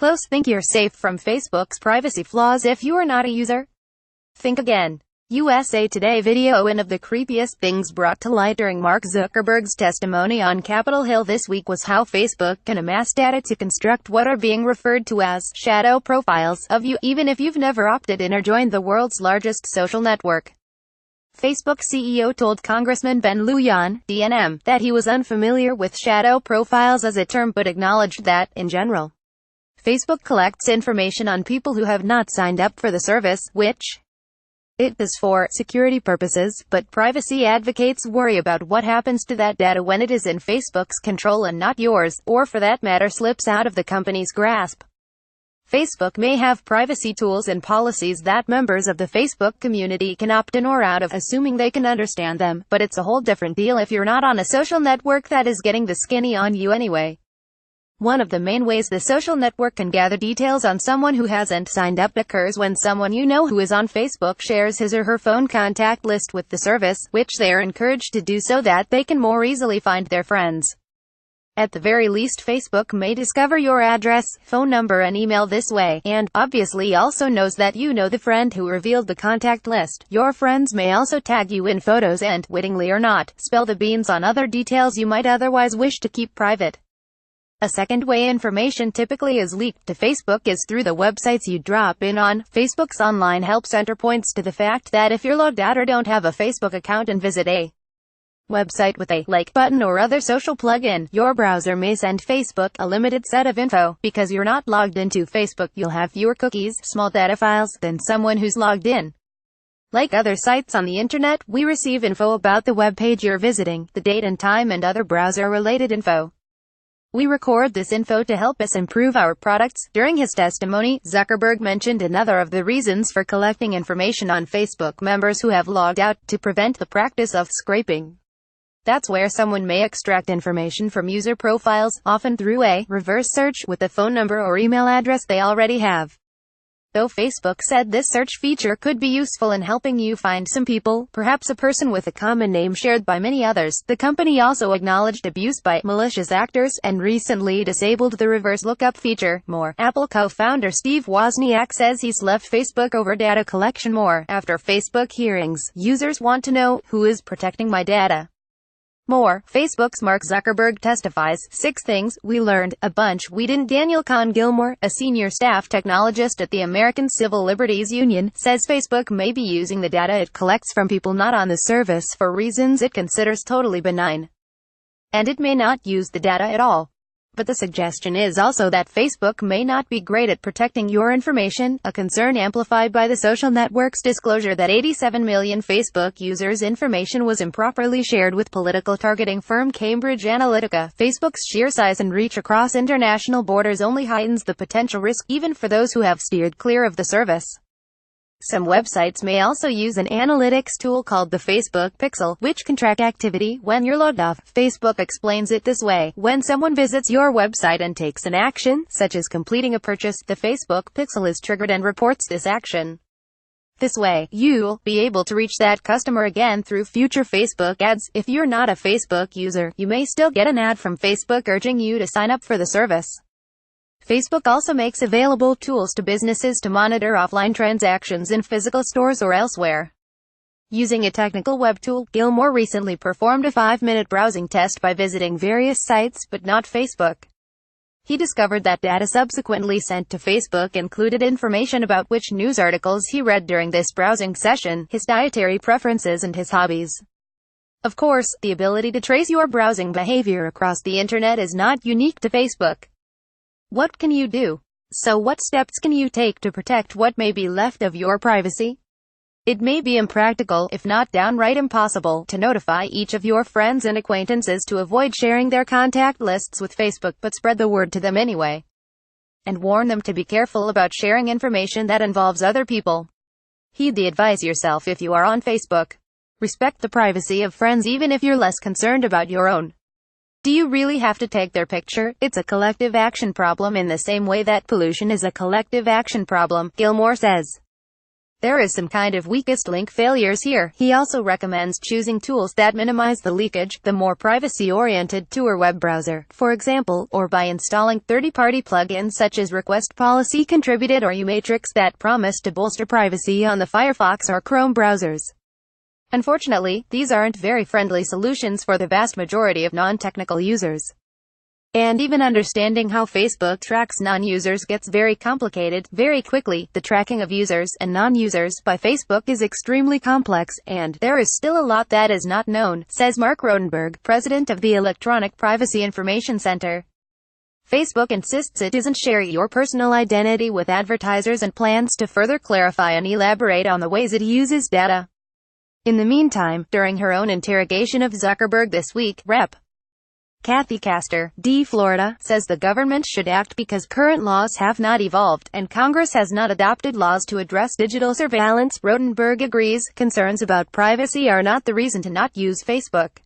close think you're safe from Facebook's privacy flaws if you are not a user? Think again. USA Today video. One of the creepiest things brought to light during Mark Zuckerberg's testimony on Capitol Hill this week was how Facebook can amass data to construct what are being referred to as shadow profiles of you, even if you've never opted in or joined the world's largest social network. Facebook CEO told Congressman Ben Lujan, DNM, that he was unfamiliar with shadow profiles as a term but acknowledged that, in general, Facebook collects information on people who have not signed up for the service, which it is for security purposes, but privacy advocates worry about what happens to that data when it is in Facebook's control and not yours, or for that matter slips out of the company's grasp. Facebook may have privacy tools and policies that members of the Facebook community can opt in or out of, assuming they can understand them, but it's a whole different deal if you're not on a social network that is getting the skinny on you anyway. One of the main ways the social network can gather details on someone who hasn't signed up occurs when someone you know who is on Facebook shares his or her phone contact list with the service, which they are encouraged to do so that they can more easily find their friends. At the very least, Facebook may discover your address, phone number and email this way, and, obviously also knows that you know the friend who revealed the contact list. Your friends may also tag you in photos and, wittingly or not, spill the beans on other details you might otherwise wish to keep private. A second way information typically is leaked to Facebook is through the websites you drop in on. Facebook's Online Help Center points to the fact that if you're logged out or don't have a Facebook account and visit a website with a like button or other social plugin, your browser may send Facebook a limited set of info. Because you're not logged into Facebook, you'll have fewer cookies, small data files, than someone who's logged in. Like other sites on the internet, we receive info about the web page you're visiting, the date and time and other browser-related info. We record this info to help us improve our products. During his testimony, Zuckerberg mentioned another of the reasons for collecting information on Facebook members who have logged out, to prevent the practice of scraping. That's where someone may extract information from user profiles, often through a reverse search, with a phone number or email address they already have. Though Facebook said this search feature could be useful in helping you find some people, perhaps a person with a common name shared by many others, the company also acknowledged abuse by malicious actors, and recently disabled the reverse lookup feature. More. Apple co-founder Steve Wozniak says he's left Facebook over data collection. More. After Facebook hearings, users want to know, who is protecting my data? More. Facebook's Mark Zuckerberg testifies, 6 things we learned, a bunch we didn't. Daniel Kahn Gilmore, a senior staff technologist at the American Civil Liberties Union, says Facebook may be using the data it collects from people not on the service for reasons it considers totally benign. And it may not use the data at all. But the suggestion is also that Facebook may not be great at protecting your information, a concern amplified by the social network's disclosure that 87 million Facebook users' information was improperly shared with political targeting firm Cambridge Analytica. Facebook's sheer size and reach across international borders only heightens the potential risk, even for those who have steered clear of the service. Some websites may also use an analytics tool called the Facebook Pixel, which can track activity when you're logged off. Facebook explains it this way: when someone visits your website and takes an action, such as completing a purchase, the Facebook Pixel is triggered and reports this action. This way, you'll be able to reach that customer again through future Facebook ads. If you're not a Facebook user, you may still get an ad from Facebook urging you to sign up for the service. Facebook also makes available tools to businesses to monitor offline transactions in physical stores or elsewhere. Using a technical web tool, Gilmore recently performed a 5-minute browsing test by visiting various sites, but not Facebook. He discovered that data subsequently sent to Facebook included information about which news articles he read during this browsing session, his dietary preferences and his hobbies. Of course, the ability to trace your browsing behavior across the internet is not unique to Facebook. What can you do? So what steps can you take to protect what may be left of your privacy? It may be impractical, if not downright impossible, to notify each of your friends and acquaintances to avoid sharing their contact lists with Facebook, but spread the word to them anyway. And warn them to be careful about sharing information that involves other people. Heed the advice yourself if you are on Facebook. Respect the privacy of friends even if you're less concerned about your own. Do you really have to take their picture? It's a collective action problem in the same way that pollution is a collective action problem, Gilmore says. There is some kind of weakest link failures here. He also recommends choosing tools that minimize the leakage, the more privacy-oriented Tor web browser, for example, or by installing third-party plugins such as Request Policy Contributed or Umatrix that promise to bolster privacy on the Firefox or Chrome browsers. Unfortunately, these aren't very friendly solutions for the vast majority of non-technical users. And even understanding how Facebook tracks non-users gets very complicated. Very quickly, the tracking of users and non-users by Facebook is extremely complex, and there is still a lot that is not known, says Mark Rodenberg, president of the Electronic Privacy Information Center. Facebook insists it isn't sharing your personal identity with advertisers and plans to further clarify and elaborate on the ways it uses data. In the meantime, during her own interrogation of Zuckerberg this week, Rep. Kathy Castor, D. Florida, says the government should act because current laws have not evolved, and Congress has not adopted laws to address digital surveillance. Rodenberg agrees, concerns about privacy are not the reason to not use Facebook.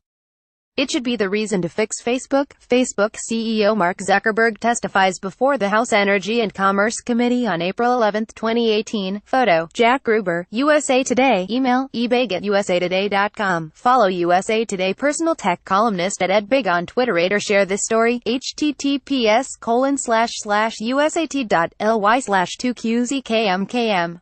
It should be the reason to fix Facebook. Facebook CEO Mark Zuckerberg testifies before the House Energy and Commerce Committee on April 11, 2018. Photo, Jack Gruber, USA Today. Email, ebay@usatoday.com. Follow USA Today personal tech columnist at @edbig on Twitter. Rate or share this story. https://usat.ly/2qzkmkm